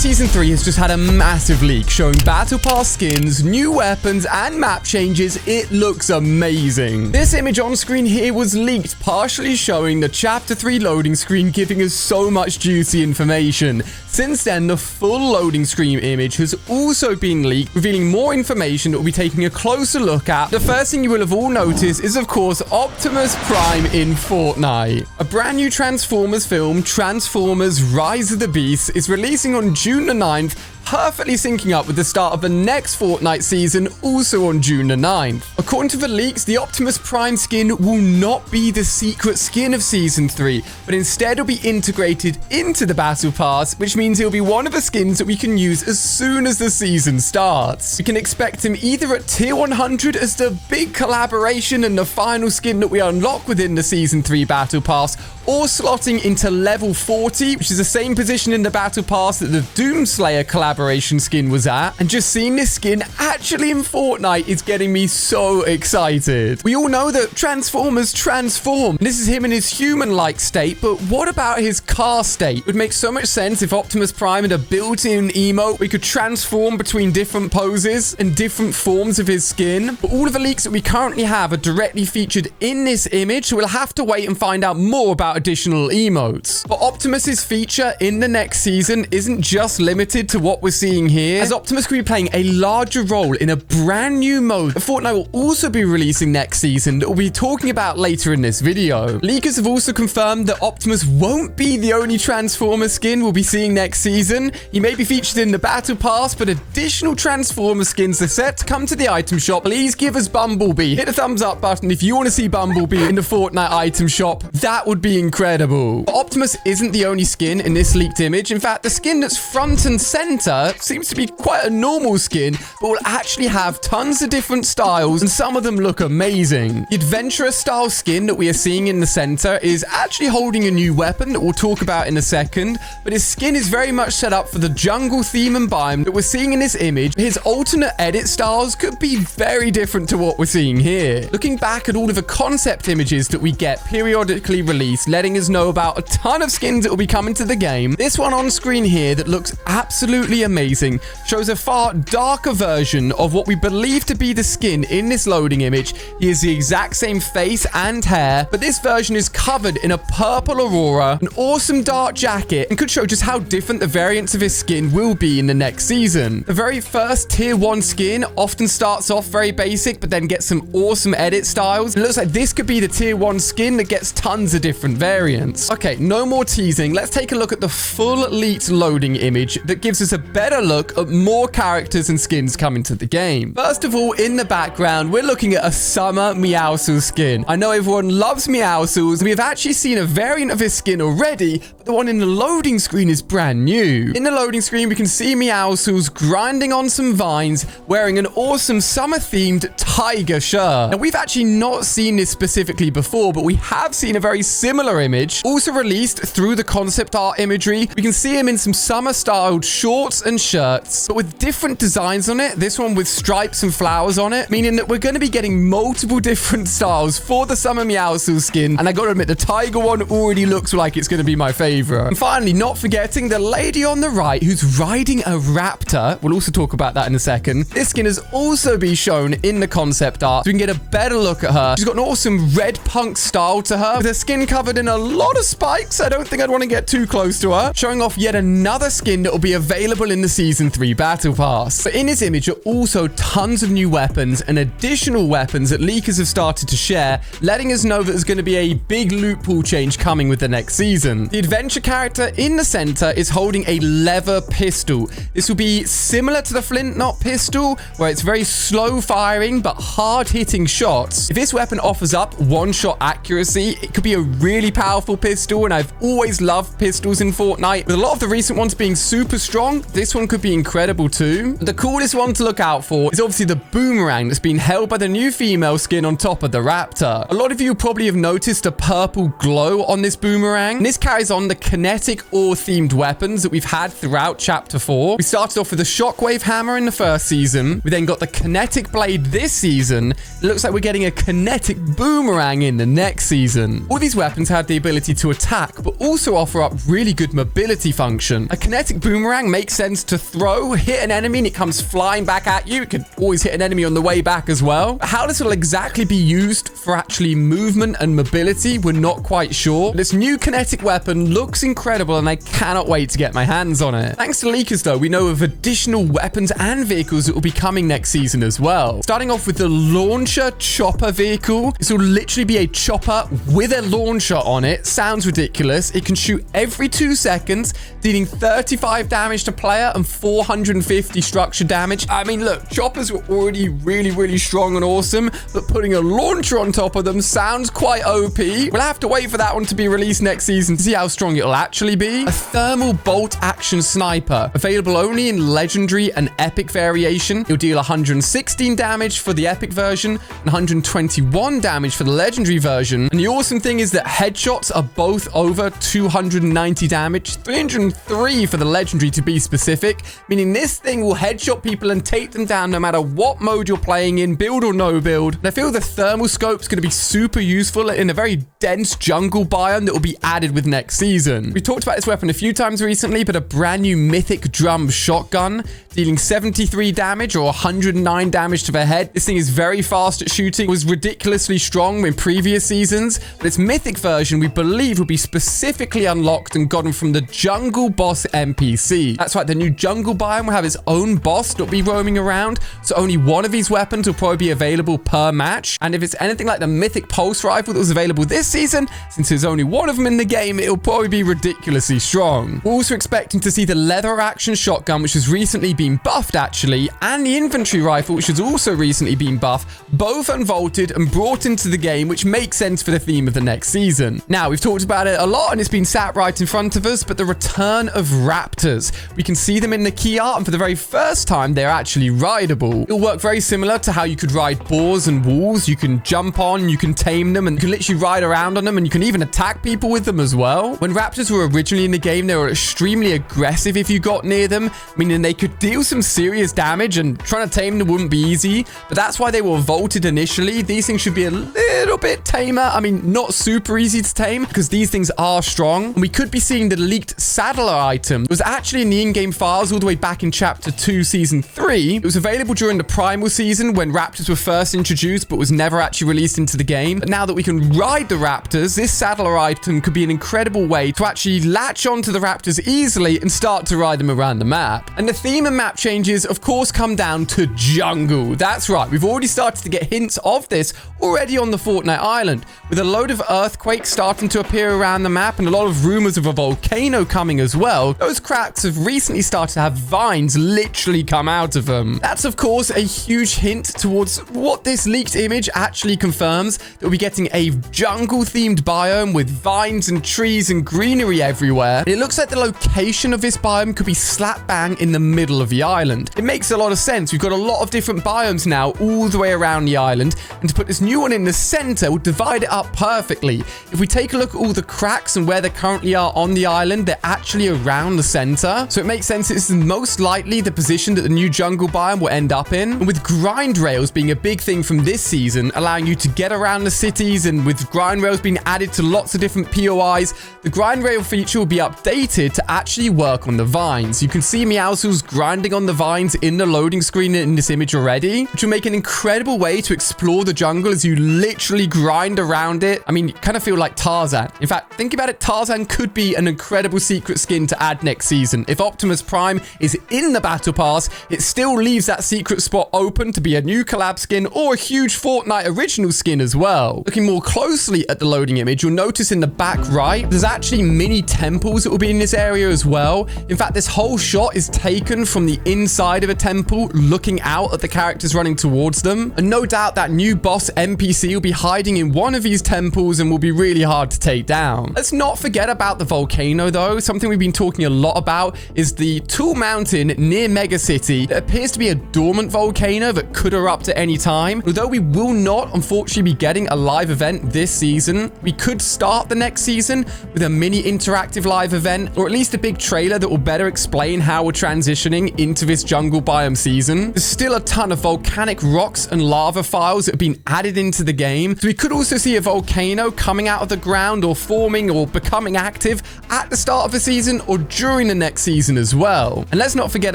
Season 3 has just had a massive leak showing Battle Pass skins, new weapons, and map changes. It looks amazing. This image on screen here was leaked, partially showing the Chapter 3 loading screen, giving us so much juicy information. Since then, the full loading screen image has also been leaked, revealing more information that we'll be taking a closer look at. The first thing you will have all noticed is, of course, Optimus Prime in Fortnite. A brand new Transformers film, Transformers Rise of the Beast, is releasing on June the 9th, perfectly syncing up with the start of the next Fortnite season, also on June the 9th. According to the leaks, the Optimus Prime skin will not be the secret skin of Season 3, but instead will be integrated into the Battle Pass, which means he'll be one of the skins that we can use as soon as the season starts. We can expect him either at Tier 100 as the big collaboration and the final skin that we unlock within the Season 3 Battle Pass, or slotting into level 40, which is the same position in the Battle Pass that the Doomslayer collaboration skin was at. And just seeing this skin actually in Fortnite is getting me so excited. We all know that Transformers transform. This is him in his human-like state, but what about his car state? It would make so much sense if Optimus Prime had a built-in emote. We could transform between different poses and different forms of his skin. But all of the leaks that we currently have are directly featured in this image, so we'll have to wait and find out more about additional emotes. But Optimus's feature in the next season isn't just limited to what we're seeing here, as Optimus will be playing a larger role in a brand new mode that Fortnite will also be releasing next season that we'll be talking about later in this video. Leakers have also confirmed that Optimus won't be the only Transformer skin we'll be seeing next season. He may be featured in the Battle Pass, but additional Transformer skins are set to come to the item shop. Please give us Bumblebee. Hit the thumbs up button if you want to see Bumblebee in the Fortnite item shop. That would be incredible. But Optimus isn't the only skin in this leaked image. In fact, the skin that's front and center seems to be quite a normal skin, but will actually have tons of different styles, and some of them look amazing. The adventurous style skin that we are seeing in the center is actually holding a new weapon that we'll talk about in a second, but his skin is very much set up for the jungle theme and biome that we're seeing in this image. His alternate edit styles could be very different to what we're seeing here. Looking back at all of the concept images that we get periodically released, letting us know about a ton of skins that will be coming to the game, this one on screen here that looks absolutely amazing shows a far darker version of what we believe to be the skin in this loading image. He has the exact same face and hair, but this version is covered in a purple aurora, an awesome dark jacket, and could show just how different the variants of his skin will be in the next season. The very first Tier 1 skin often starts off very basic, but then gets some awesome edit styles. It looks like this could be the Tier 1 skin that gets tons of different variants. Okay, no more teasing. Let's take a look at the full leaked loading image that gives us a better look at more characters and skins coming to the game. First of all, in the background, we're looking at a summer Meowscles skin. I know everyone loves Meowscles. We have actually seen a variant of his skin already, but the one in the loading screen is brand new. In the loading screen, we can see Meowscles grinding on some vines, wearing an awesome summer-themed tiger shirt. Now, we've actually not seen this specifically before, but we have seen a very similar image, also released through the concept art imagery. We can see him in some summer-styled shorts and shirts, but with different designs on it. This one with stripes and flowers on it, meaning that we're going to be getting multiple different styles for the summer Meowscles skin. And I got to admit, the tiger one already looks like it's going to be my favorite. And finally, not forgetting the lady on the right who's riding a raptor. We'll also talk about that in a second. This skin has also been shown in the concept art, so we can get a better look at her. She's got an awesome red punk style to her, with her skin covered in a lot of spikes. I don't think I'd want to get too close to her, showing off yet another skin that will be available in the Season 3 Battle Pass. But in this image are also tons of new weapons and additional weapons that leakers have started to share, letting us know that there's going to be a big loot pool change coming with the next season. The adventure character in the center is holding a lever pistol. This will be similar to the flint knot pistol, where it's very slow firing but hard hitting shots. If this weapon offers up one-shot accuracy, it could be a really powerful pistol, and I've always loved pistols in Fortnite. With a lot of the recent ones being super strong, this one could be incredible too. The coolest one to look out for is obviously the boomerang that's been held by the new female skin on top of the raptor. A lot of you probably have noticed a purple glow on this boomerang, and this carries on the kinetic ore themed weapons that we've had throughout Chapter 4. We started off with a shockwave hammer in the first season. We then got the kinetic blade this season. It looks like we're getting a kinetic boomerang in the next season. All these weapons have have the ability to attack, but also offer up really good mobility function. A kinetic boomerang makes sense to throw, hit an enemy, and it comes flying back at you. It could always hit an enemy on the way back as well. But how this will exactly be used for actually movement and mobility, we're not quite sure. This new kinetic weapon looks incredible, and I cannot wait to get my hands on it. Thanks to leakers, though, we know of additional weapons and vehicles that will be coming next season as well. Starting off with the launcher chopper vehicle. This will literally be a chopper with a launcher on it. Sounds ridiculous. It can shoot every 2 seconds, dealing 35 damage to player and 450 structure damage. I mean, look, choppers were already really strong and awesome, but putting a launcher on top of them sounds quite OP. We'll have to wait for that one to be released next season to see how strong it'll actually be. A thermal bolt action sniper, available only in legendary and epic variation. It'll deal 116 damage for the epic version and 121 damage for the legendary version. And the awesome thing is that headshots are both over 290 damage, 303 for the legendary to be specific, meaning this thing will headshot people and take them down no matter what mode you're playing in, build or no build. And I feel the thermal scope is going to be super useful in a very dense jungle biome that will be added with next season. We talked about this weapon a few times recently, but a brand new mythic drum shotgun, dealing 73 damage or 109 damage to the head. This thing is very fast at shooting, was ridiculously strong in previous seasons, but its mythic version we believe will be specifically unlocked and gotten from the jungle boss NPC. That's right, the new jungle biome will have its own boss that will be roaming around, so only one of these weapons will probably be available per match. And if it's anything like the mythic pulse rifle that was available this season, since there's only one of them in the game, it'll probably be ridiculously strong. We're also expecting to see the leather action shotgun, which has recently been buffed actually, and the infantry rifle, which has also recently been buffed, both unvaulted and brought into the game, which makes sense for the theme of the next season. Now, we've talked about it a lot and it's been sat right in front of us, but the return of raptors. We can see them in the key art, and for the very first time, they're actually rideable. It'll work very similar to how you could ride boars and wolves. You can jump on, you can tame them, and you can literally ride around on them, and you can even attack people with them as well. When raptors were originally in the game, they were extremely aggressive if you got near them, meaning they could deal some serious damage, and trying to tame them wouldn't be easy, but that's why they were vaulted initially. These things should be a little bit tamer. I mean, not super easy to tame because these things are strong. And we could be seeing the leaked saddler item. It was actually in the in-game files all the way back in Chapter 2, Season 3. It was available during the Primal season when raptors were first introduced, but was never actually released into the game. But now that we can ride the raptors, this saddler item could be an incredible way to actually latch onto the raptors easily and start to ride them around the map. And the theme and map changes, of course, come down to jungle. That's right, we've already started to get hints of this already on the Fortnite island, with a load of earthquakes starting to appear around the map and a lot of rumors of a volcano coming as well. Those cracks have recently started to have vines literally come out of them. That's, of course, a huge hint towards what this leaked image actually confirms, that we'll be getting a jungle-themed biome with vines and trees and greenery everywhere. And it looks like the location of this biome could be slap bang in the middle of the island. It makes a lot of sense. We've got a lot of different biomes now all the way around the island, and to put this new one in the center will divide it up perfectly. If we take a look at all the cracks and where they currently are on the island, they're actually around the center. So it makes sense this is most likely the position that the new jungle biome will end up in. And with grind rails being a big thing from this season, allowing you to get around the cities, and with grind rails being added to lots of different POIs, the grind rail feature will be updated to actually work on the vines. You can see Meowscles grinding on the vines in the loading screen in this image already, which will make an incredible way to explore the jungle as you literally grind around it. I mean, you kind of feel like Tarzan. In fact, think about it, Tarzan could be an incredible secret skin to add next season. If Optimus Prime is in the Battle Pass, it still leaves that secret spot open to be a new collab skin or a huge Fortnite original skin as well. Looking more closely at the loading image, you'll notice in the back right, there's actually mini temples that will be in this area as well. In fact, this whole shot is taken from the inside of a temple, looking out at the characters running towards them. And no doubt that new boss NPC will be hiding in one of these temples and will be really hard to take down. Let's not forget about the volcano though. Something we've been talking a lot about is the Tool Mountain near Mega City that appears to be a dormant volcano that could erupt at any time. Although we will not, unfortunately, be getting a live event this season, we could start the next season with a mini interactive live event, or at least a big trailer that will better explain how we're transitioning transitioning into this jungle biome season. There's still a ton of volcanic rocks and lava files that have been added into the game. So we could also see a volcano coming out of the ground or forming or becoming active at the start of the season or during the next season as well. And let's not forget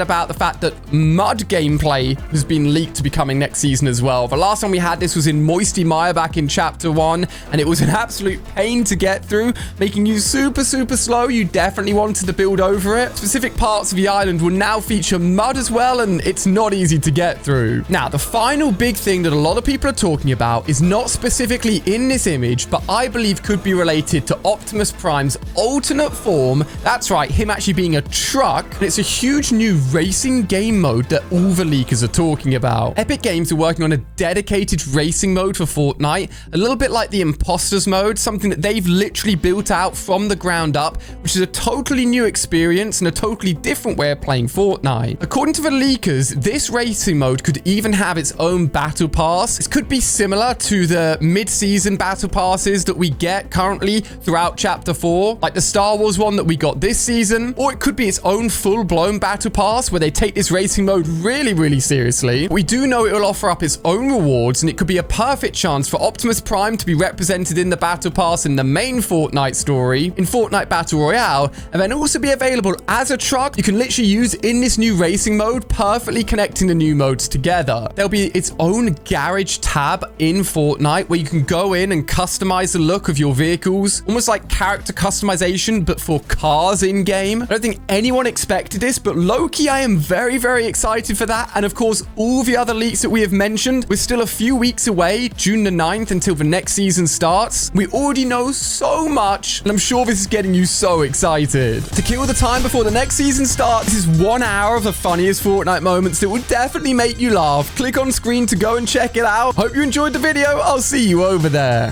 about the fact that mud gameplay has been leaked to be coming next season as well. The last time we had this was in Moisty Mire back in Chapter 1, and it was an absolute pain to get through, making you super slow. You definitely wanted to build over it. Specific parts of the island will now feature mud as well, and it's not easy to get through. Now, the final big thing that a lot of people are talking about is not specifically in this image, but I believe could be related to Optimus Prime's alternate form. That's right, him actually being a truck. And it's a huge new racing game mode that all the leakers are talking about. Epic Games are working on a dedicated racing mode for Fortnite, a little bit like the Imposters mode, something that they've literally built out from the ground up, which is a totally new experience and a totally different way of playing Fortnite. According to the leakers, this racing mode could even have its own battle pass. This could be similar to the mid-season battle passes that we get currently throughout Chapter 4, like the Star Wars one that we got this season, or it could be its own full-blown battle pass where they take this racing mode really seriously. We do know it will offer up its own rewards, and it could be a perfect chance for Optimus Prime to be represented in the battle pass in the main Fortnite story, in Fortnite Battle Royale, and then also be available as a truck you can literally use in this new racing mode, perfectly connecting the new modes together. There'll be its own garage tab in Fortnite where you can go in and customize the look of your vehicles, almost like character customization, but for cars in-game. I don't think anyone expected this, but low-key, I am very excited for that. And of course, all the other leaks that we have mentioned, we're still a few weeks away, June the 9th, until the next season starts. We already know so much, and I'm sure this is getting you so excited. To kill the time before the next season starts, this is 1 hour of the funniest Fortnite moments that will definitely make you laugh. Click on screen to go and check it out. Hope you enjoyed the video. I'll see you over there.